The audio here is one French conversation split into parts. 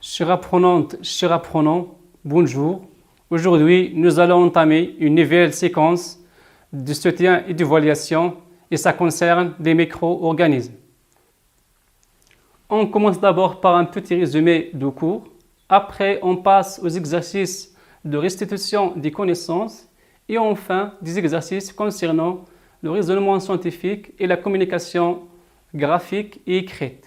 Chers apprenantes, chers apprenants, bonjour. Aujourd'hui, nous allons entamer une nouvelle séquence de soutien et d'évaluation et ça concerne les micro-organismes. On commence d'abord par un petit résumé du cours. Après, on passe aux exercices de restitution des connaissances et enfin des exercices concernant le raisonnement scientifique et la communication graphique et écrite.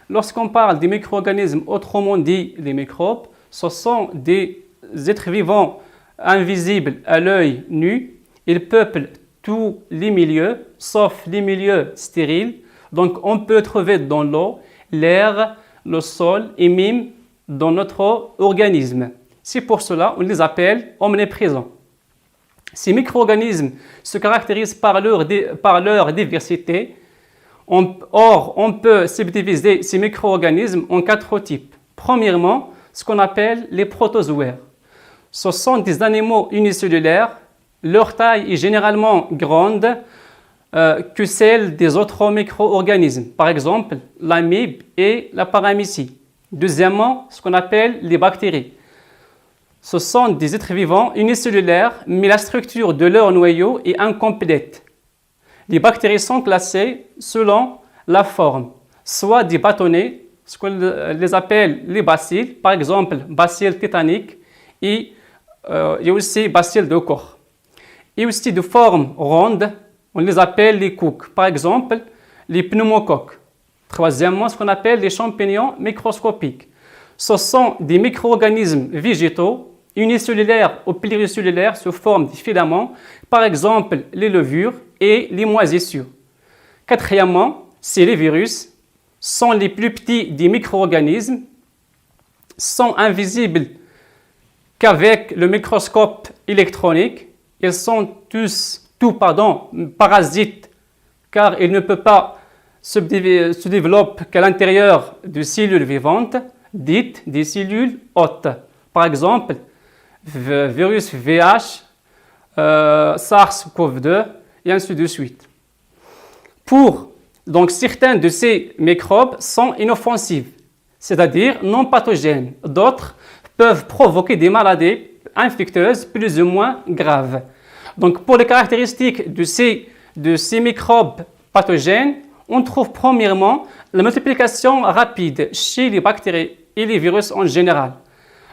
Lorsqu'on parle des micro-organismes, autrement dit les microbes, ce sont des êtres vivants invisibles à l'œil nu. Ils peuplent tous les milieux, sauf les milieux stériles. Donc on peut trouver dans l'eau, l'air, le sol et même dans notre organisme. C'est pour cela qu'on les appelle omniprésents. Ces micro-organismes se caractérisent par leur diversité. Or, on peut subdiviser ces micro-organismes en 4 types. Premièrement, ce qu'on appelle les protozoaires. Ce sont des animaux unicellulaires. Leur taille est généralement grande que celle des autres micro-organismes. Par exemple, l'amibe et la paramécie. Deuxièmement, ce qu'on appelle les bactéries. Ce sont des êtres vivants unicellulaires, mais la structure de leur noyau est incomplète. Les bactéries sont classées selon la forme, soit des bâtonnets, ce qu'on les appelle les bacilles, par exemple bacilles tétaniques, et il y a aussi bacilles de corps. Et aussi de forme ronde, on les appelle les couques, par exemple les pneumocoques. Troisièmement, ce qu'on appelle les champignons microscopiques. Ce sont des micro-organismes végétaux, unicellulaires ou pluricellulaires sous forme de filaments, par exemple les levures et les moisissures. Quatrièmement, c'est les virus, sont les plus petits des micro-organismes, sont invisibles qu'avec le microscope électronique. Ils sont tous parasites car ils ne peuvent pas se développer qu'à l'intérieur de cellules vivantes, dites des cellules hôtes. Par exemple, virus VH, SARS-CoV-2 et ainsi de suite. Donc, certains de ces microbes sont inoffensifs, c'est-à-dire non pathogènes. D'autres peuvent provoquer des maladies infectieuses plus ou moins graves. Donc, pour les caractéristiques de ces microbes pathogènes, on trouve premièrement la multiplication rapide chez les bactéries et les virus en général,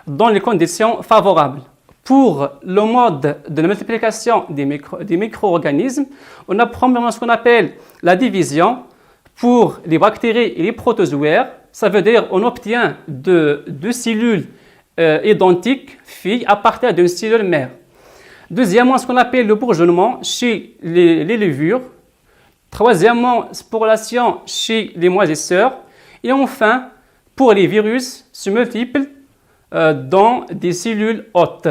dans les conditions favorables. Pour le mode de la multiplication des micro-organismes, on a premièrement ce qu'on appelle la division. Pour les bactéries et les protozoaires, ça veut dire qu'on obtient deux cellules identiques filles à partir d'une cellule mère. Deuxièmement, ce qu'on appelle le bourgeonnement chez les levures. Troisièmement, sporulation chez les moisisseurs. Et enfin, pour les virus, se multiplient dans des cellules hôtes.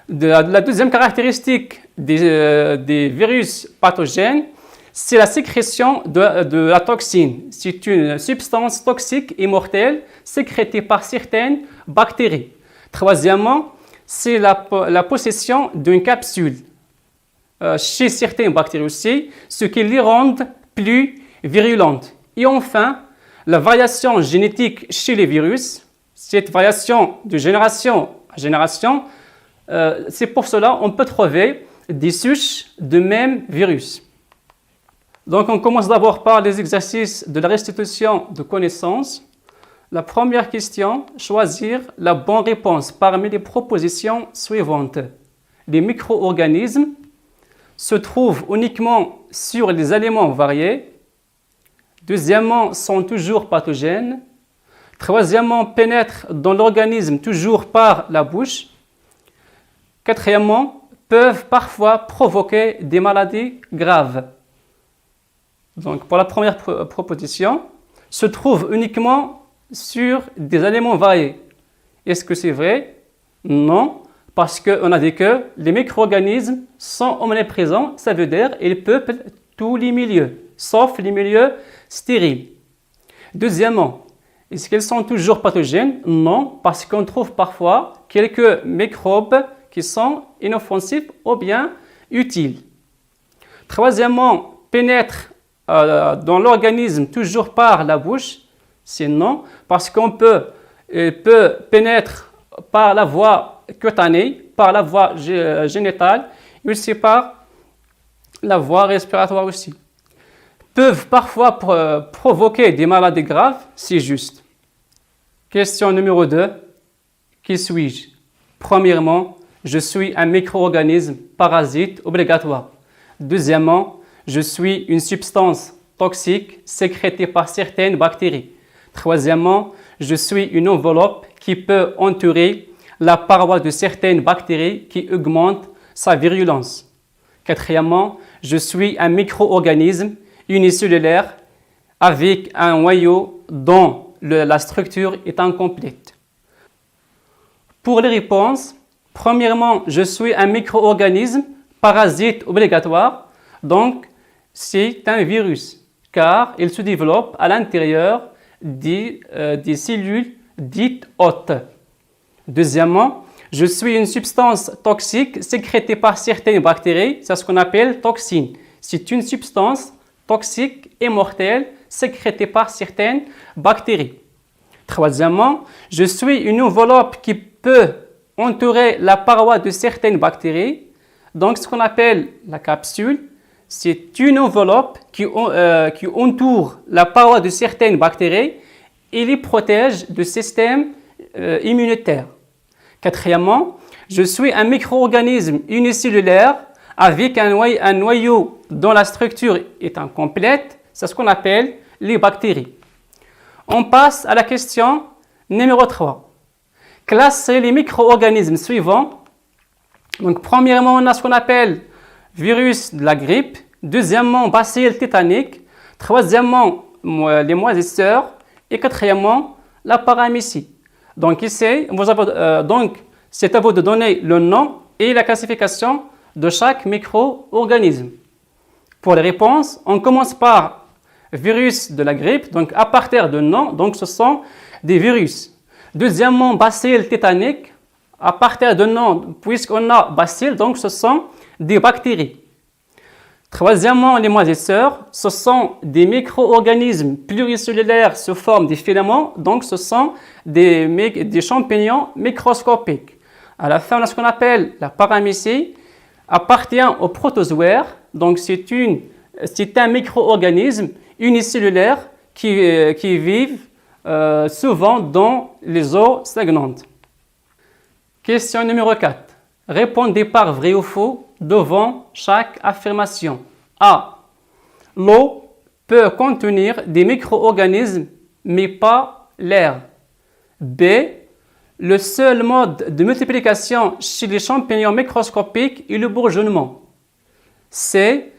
La deuxième caractéristique des virus pathogènes, c'est la sécrétion de la toxine. C'est une substance toxique et mortelle sécrétée par certaines bactéries. Troisièmement, c'est la possession d'une capsule chez certaines bactéries aussi, ce qui les rend plus virulentes. Et enfin, la variation génétique chez les virus, cette variation de génération à génération, c'est pour cela qu'on peut trouver des souches de même virus. Donc, on commence d'abord par les exercices de la restitution de connaissances. La première question, choisir la bonne réponse parmi les propositions suivantes. Les micro-organismes se trouvent uniquement sur les aliments variés. Deuxièmement, sont toujours pathogènes. Troisièmement, pénètrent dans l'organisme toujours par la bouche. Quatrièmement, peuvent parfois provoquer des maladies graves. Donc, pour la première proposition, se trouvent uniquement sur des aliments variés. Est-ce que c'est vrai? Non, parce qu'on a dit que les micro-organismes sont omniprésents, ça veut dire qu'ils peuplent tous les milieux, sauf les milieux stériles. Deuxièmement, est-ce qu'ils sont toujours pathogènes? Non, parce qu'on trouve parfois quelques microbes qui sont inoffensifs ou bien utiles. Troisièmement, pénètrent dans l'organisme toujours par la bouche. C'est non, parce qu'on peut pénétrer par la voie cutanée, par la voie génitale, et aussi par la voie respiratoire aussi. Peuvent parfois provoquer des maladies graves, c'est juste. Question numéro 2. Qui suis-je? Premièrement, je suis un micro-organisme parasite obligatoire. Deuxièmement, je suis une substance toxique sécrétée par certaines bactéries. Troisièmement, je suis une enveloppe qui peut entourer la paroi de certaines bactéries qui augmentent sa virulence. Quatrièmement, je suis un micro-organisme unicellulaire avec un noyau dont la structure est incomplète. Pour les réponses, premièrement, je suis un micro-organisme parasite obligatoire, donc c'est un virus, car il se développe à l'intérieur des cellules dites hôtes. Deuxièmement, je suis une substance toxique sécrétée par certaines bactéries, c'est ce qu'on appelle toxine. C'est une substance toxique et mortelle sécrétée par certaines bactéries. Troisièmement, je suis une enveloppe qui peut entourer la paroi de certaines bactéries, donc ce qu'on appelle la capsule. C'est une enveloppe qui entoure la paroi de certaines bactéries et les protège du système immunitaire. Quatrièmement, je suis un micro-organisme unicellulaire avec un noyau dont la structure est incomplète. C'est ce qu'on appelle les bactéries. On passe à la question numéro 3. Classer les micro-organismes suivants. Donc, premièrement, on a ce qu'on appelle virus de la grippe. Deuxièmement, bacille tétanique. Troisièmement, les moisissures. Et quatrièmement, la paramécie. Donc, ici, c'est à vous de donner le nom et la classification de chaque micro-organisme. Pour les réponses, on commence par virus de la grippe. Donc, à partir de nom, donc ce sont des virus. Deuxièmement, bacille tétanique. À partir de nom, puisqu'on a bacille, donc ce sont des bactéries. Troisièmement, les moisissures, ce sont des micro-organismes pluricellulaires sous forme de filaments, donc ce sont des champignons microscopiques. À la fin, on a ce qu'on appelle la paramécie, appartient au protozoaire, donc c'est un micro-organisme unicellulaire qui vit souvent dans les eaux stagnantes. Question numéro 4. Répondez par vrai ou faux devant chaque affirmation. A. L'eau peut contenir des micro-organismes, mais pas l'air. B. Le seul mode de multiplication chez les champignons microscopiques est le bourgeonnement. C.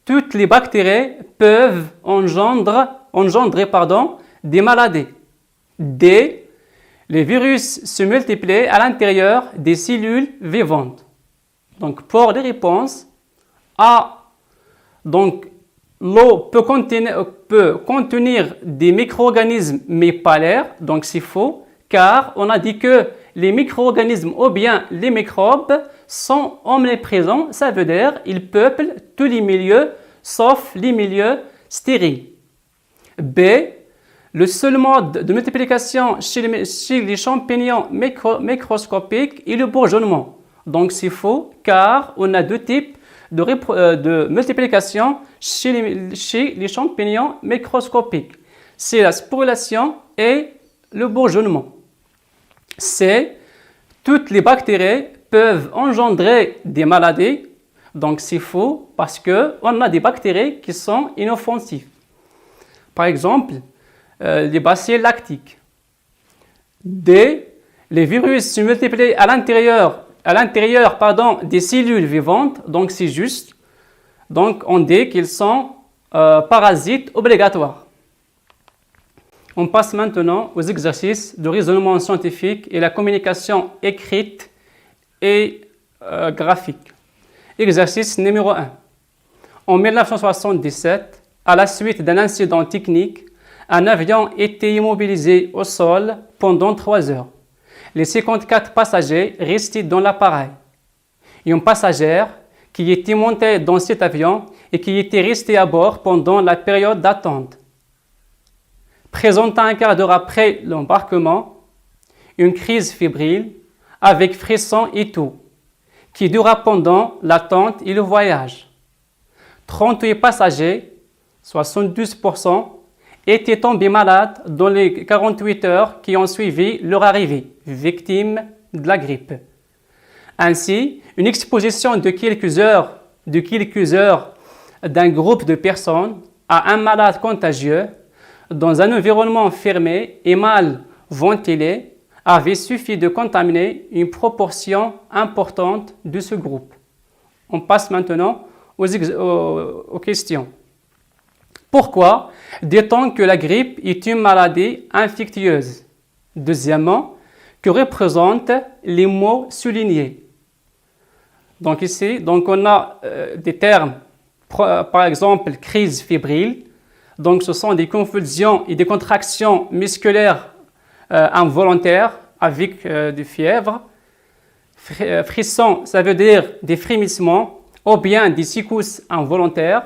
Toutes les bactéries peuvent engendrer des maladies. D. Les virus se multiplient à l'intérieur des cellules vivantes. Donc, pour les réponses, A. Donc, l'eau peut contenir des micro-organismes, mais pas l'air. Donc, c'est faux, car on a dit que les micro-organismes ou bien les microbes sont omniprésents. Ça veut dire qu'ils peuplent tous les milieux, sauf les milieux stériles. B. Le seul mode de multiplication chez les champignons microscopiques est le bourgeonnement. Donc c'est faux, car on a deux types de multiplication chez les champignons microscopiques. C'est la sporulation et le bourgeonnement. C. Toutes les bactéries peuvent engendrer des maladies. Donc c'est faux, parce qu'on a des bactéries qui sont inoffensives. Par exemple, les bacilles lactiques. D. Les virus se multiplient à l'intérieur des cellules vivantes, donc c'est juste. Donc on dit qu'ils sont parasites obligatoires. On passe maintenant aux exercices de raisonnement scientifique et la communication écrite et graphique. Exercice numéro 1. En 1977, à la suite d'un incident technique, un avion était immobilisé au sol pendant 3 heures. Les 54 passagers restaient dans l'appareil. Une passagère qui était montée dans cet avion et qui était restée à bord pendant la période d'attente. présentant un quart d'heure après l'embarquement une crise fébrile avec frissons et tout, qui dura pendant l'attente et le voyage. 38 passagers, 72%, étaient tombés malades dans les 48 heures qui ont suivi leur arrivée, victimes de la grippe. Ainsi, une exposition de quelques heures d'un groupe de personnes à un malade contagieux dans un environnement fermé et mal ventilé avait suffi de contaminer une proportion importante de ce groupe. On passe maintenant aux questions. Pourquoi dit-on que la grippe est une maladie infectieuse? Deuxièmement, que représentent les mots soulignés? Donc ici, on a des termes, par exemple, crise fébrile. Donc ce sont des convulsions et des contractions musculaires involontaires avec des fièvres. Frisson, ça veut dire des frémissements ou bien des secousses involontaires.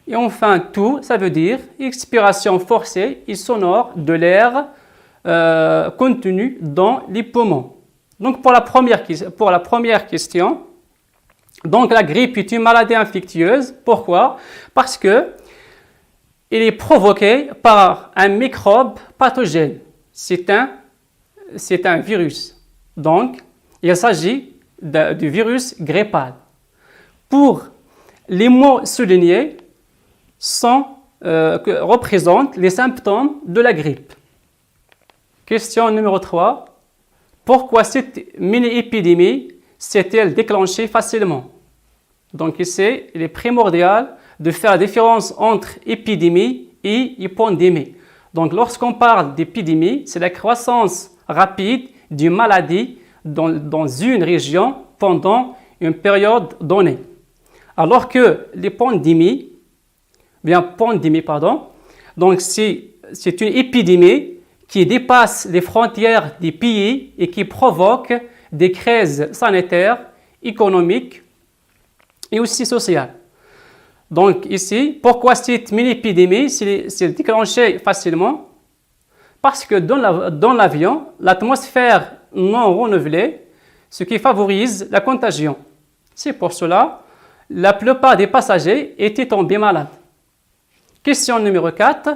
Et enfin, tout, ça veut dire expiration forcée et sonore de l'air contenu dans les poumons. Donc pour la première question, donc la grippe est une maladie infectieuse. Pourquoi? Parce que elle est provoquée par un microbe pathogène. C'est un virus. Donc, il s'agit du virus grippal. Pour les mots soulignés, représentent les symptômes de la grippe. Question numéro 3. Pourquoi cette mini-épidémie s'est-elle déclenchée facilement? Donc ici, il est primordial de faire la différence entre épidémie et pandémie. Donc lorsqu'on parle d'épidémie, c'est la croissance rapide d'une maladie dans une région pendant une période donnée. Alors que les pandémies, donc c'est une épidémie qui dépasse les frontières des pays et qui provoque des crises sanitaires, économiques et aussi sociales. Donc ici, pourquoi cette mini-épidémie s'est déclenchée facilement? Parce que dans l'avion, l'atmosphère non renouvelée, ce qui favorise la contagion. C'est pour cela la plupart des passagers étaient tombés malades. Question numéro 4.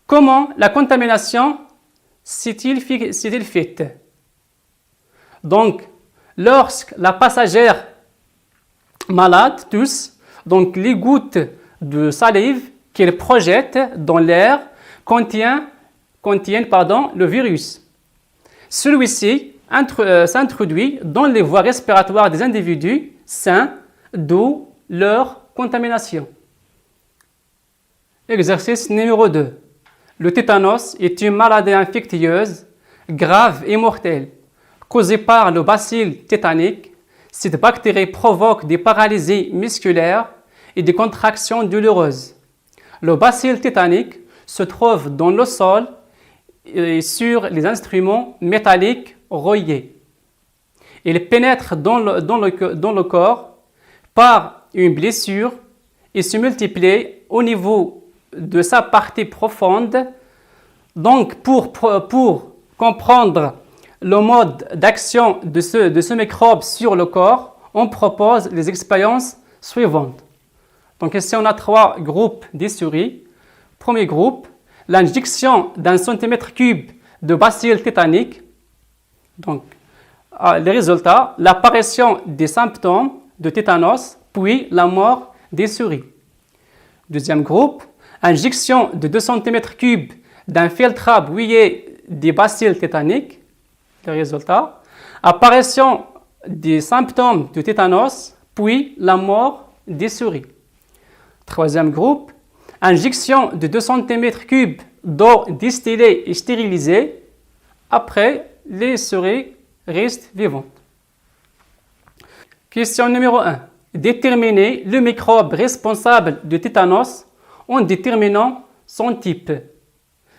Comment la contamination s'est-il faite? Donc, lorsque la passagère malade tousse, donc les gouttes de salive qu'elle projette dans l'air contiennent le virus. Celui-ci s'introduit dans les voies respiratoires des individus sains, d'où leur contamination. Exercice numéro 2. Le tétanos est une maladie infectieuse grave et mortelle causée par le bacille tétanique. Cette bactérie provoque des paralysies musculaires et des contractions douloureuses. Le bacille tétanique se trouve dans le sol et sur les instruments métalliques rouillés. Il pénètre dans le corps par une blessure et se multiplie au niveau de sa partie profonde. Donc, pour comprendre le mode d'action de ce microbe sur le corps, on propose les expériences suivantes. Donc ici, on a 3 groupes des souris. Premier groupe, l'injection d'un centimètre cube de bacille tétanique. Donc, les résultats, l'apparition des symptômes de tétanos, puis la mort des souris. Deuxième groupe, injection de 2 cm3 d'un filtre à bouillie des bacilles tétaniques. Les résultats, apparition des symptômes de tétanos, puis la mort des souris. Troisième groupe, injection de 2 cm3 d'eau distillée et stérilisée. Après, les souris restent vivantes. Question numéro 1. Déterminer le microbe responsable de tétanos en déterminant son type.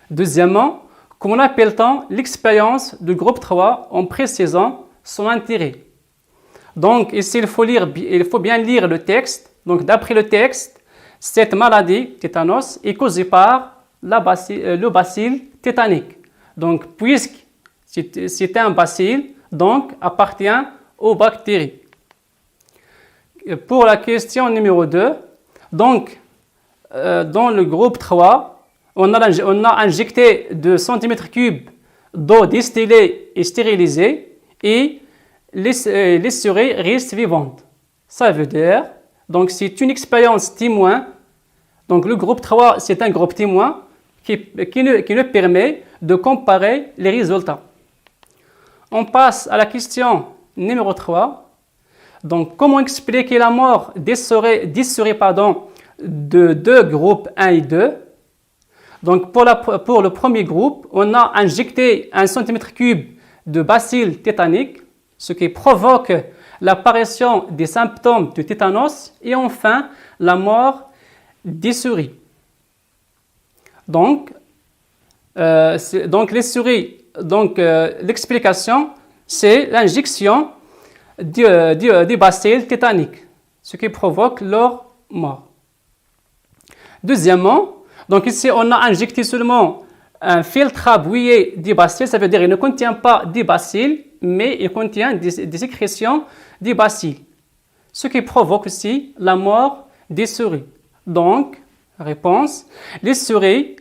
Deuxièmement, comment appelle-t-on l'expérience du groupe 3 en précisant son intérêt? Donc ici, il faut bien lire le texte. Donc d'après le texte, cette maladie, tétanos, est causée par le bacille tétanique. Donc, puisque c'est un bacille, donc appartient aux bactéries. Pour la question numéro 2, donc, dans le groupe 3, on a injecté 2 cm3 d'eau distillée et stérilisée et les souris restent vivantes. Ça veut dire, donc c'est une expérience témoin. Donc le groupe 3, c'est un groupe témoin qui nous permet de comparer les résultats. On passe à la question numéro 3. Donc, comment expliquer la mort des souris de deux groupes 1 et 2? Donc, pour le premier groupe, on a injecté 1 cm3 de bacille tétanique, ce qui provoque l'apparition des symptômes de tétanos et enfin la mort des souris. Donc les souris, l'explication, c'est l'injection des bacilles tétaniques, ce qui provoque leur mort. Deuxièmement, donc ici on a injecté seulement un filtre à bouillie des bacilles, ça veut dire qu'il ne contient pas des bacilles, mais il contient des sécrétions des bacilles, ce qui provoque aussi la mort des souris. Donc, réponse, les souris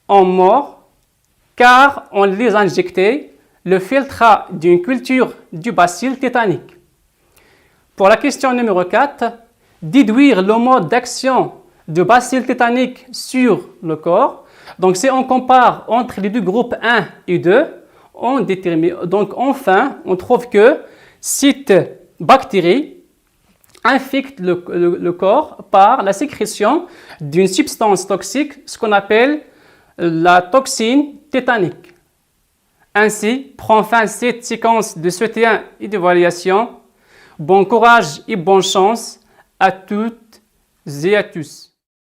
ont mort car on les a injecté le filtre d'une culture du bacille tétanique. Pour la question numéro 4, déduire le mode d'action du bacille tétanique sur le corps. Donc, si on compare entre les deux groupes 1 et 2, on détermine. Donc, enfin, on trouve que cette bactérie infecte le corps par la sécrétion d'une substance toxique, ce qu'on appelle la toxine tétanique. Ainsi, prend fin cette séquence de soutien et d'évaluation. Bon courage et bonne chance à toutes et à tous.